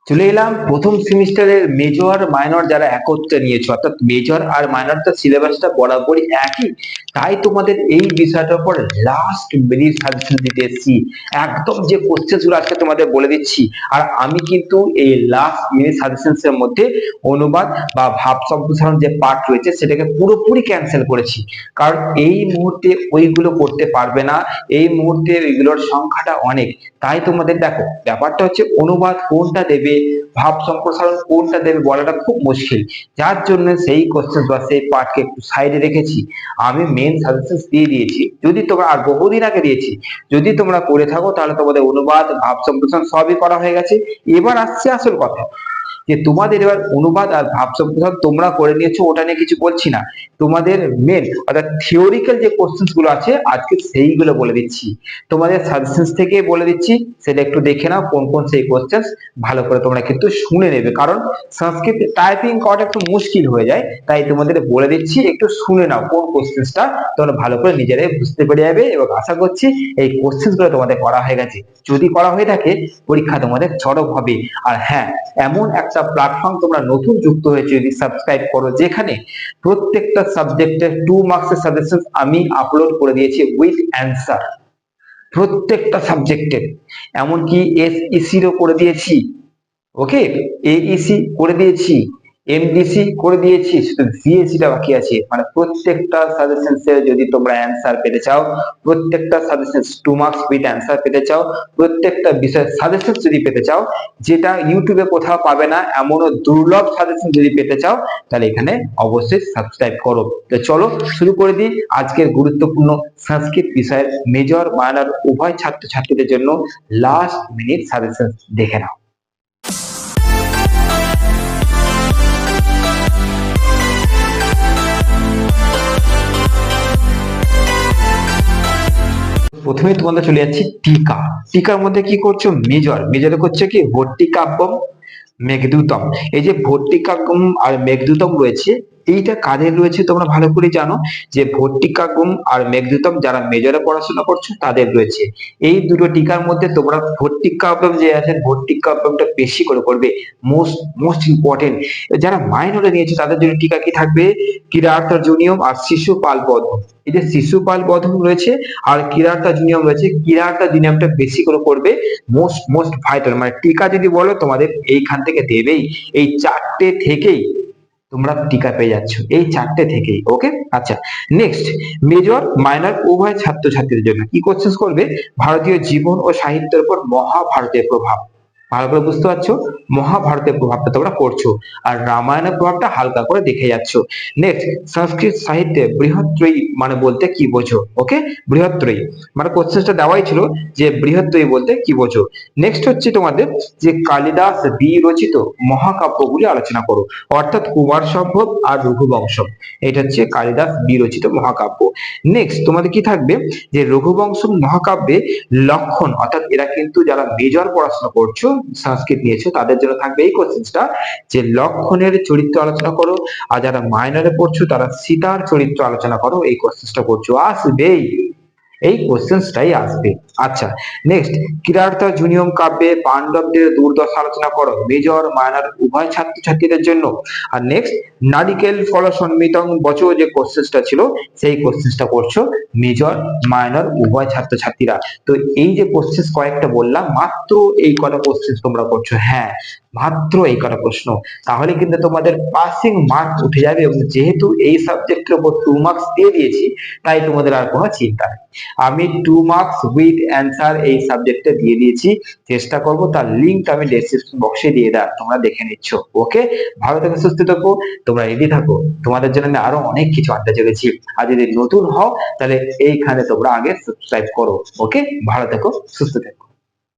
চলে এলাম প্রথম সেমিস্টারের মেজর মাইনর যারা একত্রে নিয়েছো, অর্থাৎ মেজর আর মাইনরটা সিলেবাসটা বরাবরই একই, তাই তোমাদের এই বিষয়টার উপর লাস্ট মিনিট সাজেশন দিতে এসেছি। একদম যে কোশ্চেন গুলো আজকে তোমাদের বলে দিচ্ছি, আর আমি কিন্তু এই লাস্ট মিনিট সাজেশনস এর মধ্যে অনুবাদ বা ভাব সম্প্রসারণ যে পার্ট রয়েছে সেটাকে পুরোপুরি ক্যান্সেল করেছি, কারণ এই মুহূর্তে ওইগুলো করতে পারবে না, এই মুহূর্তে ওইগুলোর সংখ্যাটা অনেক। তাই তোমাদের দেখো ব্যাপারটা হচ্ছে অনুবাদ কোনটা দেবে, ভাব সম্প্রসারণ কোনটা দেবে বলাটা খুব মুশকিল, যার জন্য সেই কোশ্চেন বা সেই পার্টকে একটু সাইডে রেখেছি। আমি মেন সাজেশন দিয়ে দিয়েছি, যদি তোমরা আর বহুদিন আগে দিয়েছি, যদি তোমরা করে থাকো তাহলে তোমাদের অনুবাদ ভাব সম্প্রসারণ সবই করা হয়ে গেছে। এবার আসছে আসল কথা, যে তোমাদের এবার অনুবাদ আর ভাব সম্প্রসারণ তোমরা করে নিয়েছো, ওটা নিয়ে কিছু বলছি না। তোমাদের মেন অর্থাৎ থিওরিক্যাল যে কোশ্চেন গুলো আছে আজকে সেইগুলো বলে দিচ্ছি, তোমাদের সাজেশনস থেকে বলে দিচ্ছি, সেটা একটু দেখে নাও কোন কোন সেই কোশ্চেন, ভালো করে তোমরা কিন্তু শুনে নেবে, কারণ সংস্কৃত টাইপিং করাটা একটু মুশকিল হয়ে যায়। তাই তোমাদের বলে দিচ্ছি, একটু শুনে নাও কোন কোশ্চেনটা, তোমরা ভালো করে নিজেরাই বুঝতে পেরে যাবে। এবং আশা করছি এই কোশ্চেন গুলো তোমাদের করা হয়ে গেছে, যদি করা হয়ে থাকে পরীক্ষা তোমাদের চড়ক হবে। আর হ্যাঁ, এমন একটা প্ল্যাটফর্ম তোমরা নতুন যুক্ত হয়েছে, যদি সাবস্ক্রাইব করো, যেখানে প্রত্যেকটা সাবজেক্টের 2 মার্কসের সাজেশন আমি আপলোড করে দিয়েছি উইথ অ্যান্সার, প্রত্যেকটা সাবজেক্টের, এমনকি এসইসিরও করে দিয়েছি, ওকে, এইসি করে দিয়েছি, এমডিসি করে দিয়েছি, শুধু ভিএসিটা বাকি আছে। মানে প্রত্যেকটা সাজেশনসের যদি তোমরা অ্যান্সার পেতে চাও, প্রত্যেকটা সাজেশন 2 মার্কস উইথ অ্যান্সার পেতে চাও, প্রত্যেকটা বিষয়ের সাজেশন যদি পেতে চাও, যেটা ইউটিউবে কোথাও পাবে না এমনও দুর্লভ সাজেশন যদি পেতে চাও, তাহলে এখানে অবশ্যই সাবস্ক্রাইব করো। তো চলো শুরু করে দিই আজকের গুরুত্বপূর্ণ সংস্কৃত বিষয়ের মেজর মাইনর উভয় ছাত্রছাত্রীদের জন্য লাস্ট মিনিট সাজেশন দেখে নাও। প্রথমে তোমাদের চলে যাচ্ছি টিকা। টিকার মধ্যে কি করছো, মেজরে করছে কি ভট্টিকাব্যম, মেঘদূতম। এই যে ভট্টিকাব্যম আর মেঘদূতম রয়েছে, এইটা কাদের রয়েছে তোমরা ভালো করে জানো, যে ভট্টিকাব্যম আর মেঘদূতম যারা মেজরে পড়াশোনা করছো তাদের রয়েছে। এই দুটো টিকার মধ্যে তোমরা ভট্টিকাব্যম যে আছে, ভট্টিকাব্যমটা বেশি করে করবে, মোস্ট ইম্পর্টেন্ট। যারা মাইনরে নিয়েছে তাদের জন্য টিকা কি থাকবে, কিরাটার্জুনিয়ম আর শিশুপাল বধম। এই যে শিশুপাল বধম রয়েছে আর কিরাটার্জুনিয়ম রয়েছে, কিরাটার্জুনিয়মটা বেশি করে করবে, মোস্ট ভাইটাল। মানে টিকা যদি বলো তোমাদের এইখান থেকে দেবেই, এই চারটে থেকেই তোমরা টিকা পেয়ে যাচ্ছ, এই চারটে থেকেই। ওকে, আচ্ছা, নেক্সট মেজর মাইনর উভয় ছাত্রছাত্রীদের জন্য কি কোশ্চেন করবে, ভারতীয় জীবন ও সাহিত্যের উপর মহাভারতের প্রভাব। ভালো করে বুঝতে পারছো, মহাভারতের প্রভাবটা তোমরা করছো, আর রামায়ণের প্রভাবটা হালকা করে দেখে যাচ্ছ। নেক্সট সংস্কৃত সাহিত্যে বৃহত্রয়ী মানে বলতে কি বোঝো, ওকে, বৃহত্রয়ী মানে কোশ্চেনটা দেওয়াই ছিল যে বৃহত্রয়ী বলতে কি বোঝো। নেক্সট হচ্ছে তোমাদের যে কালিদাস বিরচিত মহাকাব্যগুলি আলোচনা করো, অর্থাৎ কুমার সম্ভব আর রঘুবংশম, এটা হচ্ছে কালিদাস বিরচিত মহাকাব্য। নেক্সট তোমাদের কি থাকবে, যে রঘুবংশম মহাকাব্যে লক্ষণ, অর্থাৎ এরা কিন্তু যারা মেজর পড়াশোনা করছো সংস্কৃত নিয়েছো তাদের জন্য থাকবে এই কোশ্চেনটা, যে লক্ষণের চরিত্র আলোচনা করো। আর যারা মাইনরে পড়ছো তারা সীতার চরিত্র আলোচনা করো, এই কোশ্চেনটা করছো, আসবেই, এই কোশ্চেনটাই আসবে। আচ্ছা, নেক্সট কিরাটার্জুনিয়ম কাব্যে পাণ্ডবদের দুর্দশা আলোচনা করো, মেজর মাইনর উভয় ছাত্রছাত্রীদের জন্য। আর নেক্সট নারিকেল ফলসন্মিতং বচো, যে কোশ্চেনটা ছিল সেই কোশ্চেনটা করছো মেজর মাইনর উভয় ছাত্রছাত্রীরা। তো এই যে কোশ্চেন কয়েকটা বললাম, মাত্র এই কটা কোশ্চেন তোমরা করছো, হ্যাঁ মাত্র এই কটা প্রশ্ন, তাহলে কিন্তু তোমাদের পাসিং মার্ক উঠে যাবে। এবং যেহেতু এই সাবজেক্টের উপর 2 মার্কস দিয়ে দিয়েছি, তাই তোমাদের আর কোনো চিন্তা নেই। আমি 2 মার্কস উইথ অ্যান্সার এই সাবজেক্টে দিয়ে দিয়েছি, চেষ্টা করব তার লিঙ্ক আমি ডেসক্রিপশন বক্সে দিয়ে দেওয়ার, তোমরা দেখে নিচ্ছ। ওকে, ভালো থেকো, সুস্থ থাকো, তোমরা রেডি থাকো, তোমাদের জন্য আমি আরো অনেক কিছু আনতে চলেছি। আর যদি নতুন হও তাহলে এইখানে তোমরা আগে সাবস্ক্রাইব করো। ওকে, ভালো থেকো, সুস্থ থেকো।